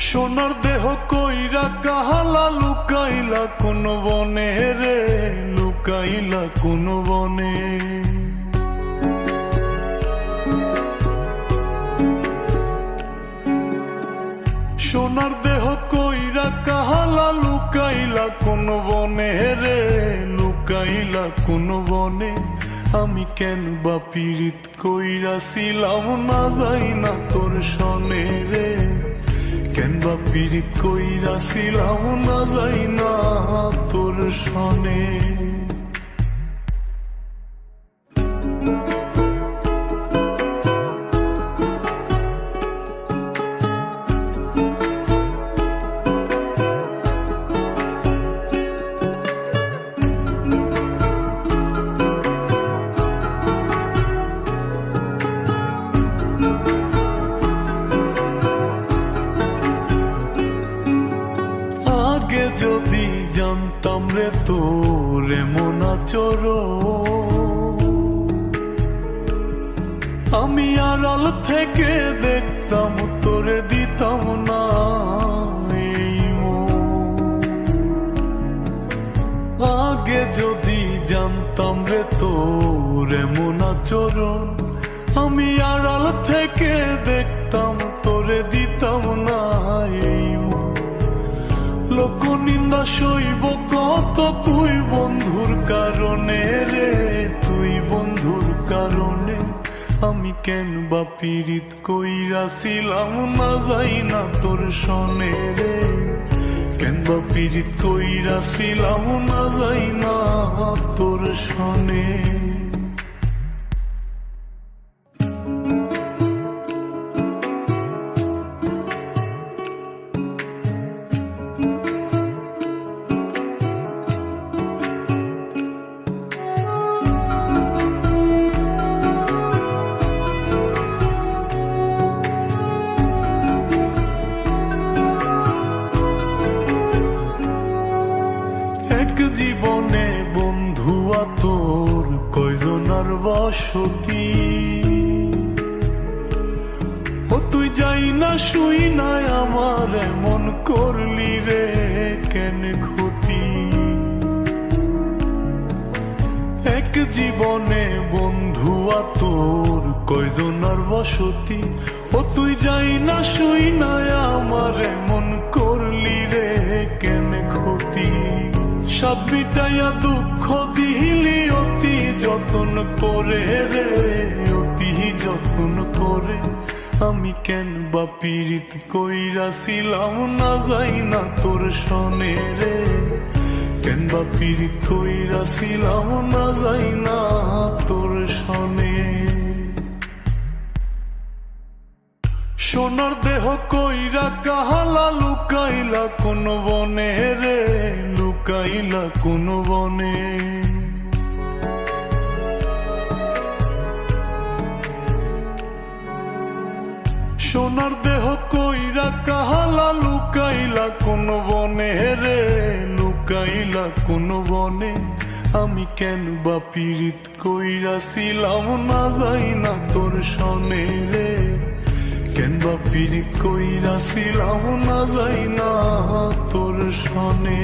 সোনার দেহ কইরা কাহালা লুকাইলা কোন বনে রে, লুকাইলা কোন বনে। সোনার দেহ কইরা কাহালা লুকাইলা কোন বনে রে, লুকাইলা কোন বনে। আমি কেন বা পীড়িত কইরাছিলাম না যাই না তোর সনে রে, কেন বা পীড়িত কইরাছিলাম না যাই না তোর সনে। আগে যদি জানতাম রে তোর এমন আচরণ, আমি আড়াল থেকে দেখতাম তোরে দিতাম না এই মন। আগে যদি জানতাম রে তোর এমন আচরণ, আমি আড়াল থেকে দেখতাম তোরে দিতাম না এই মন। লোক নিন্দা সইব কত তুই বন্ধুর কারণে রে, তুই বন্ধুর কারণে। আমি কেন বা পীড়িত কইরাছিলাম না যাই না তোর সনে রে, কেন বা পীড়িত কইরাছিলাম না যাই না তোর সনে। এক জীবনে বন্ধু তোর কয়জনার বসতি, ও তুই যাই না শুই নাই আমার এমন করলি রে কেন ক্ষতি। এক জীবনে বন্ধু তোর কয়জনার বসতি, ও তুই যাই না শুই নাই আমার এমন করলি রে কেন ক্ষতি। সাত বিটাইয়া দুঃখ দিলি অতি যতন করে রে, অতি যতন করে। আমি কেন বা পীড়িত কইরাছিলাম না যাই না তোর সনে রে, কেন বা পীড়িত কইরাছিলাম না যাই না তোর সনে। সোনার দেহ কইরা কাহালা লুকাইলা কোন বনে রে, লুকাইলা কোন বনে। সোনার দেহ কইরা কাহালা লুকাইলা কোন বনে রে, লুকাইলা কোন বনে। আমি কেন বা পীড়িত কইরাছিলাম না যাই না তোর সনে রে, কেন বা পীড়িত কইরাছিলাম না যাই না তোর সনে।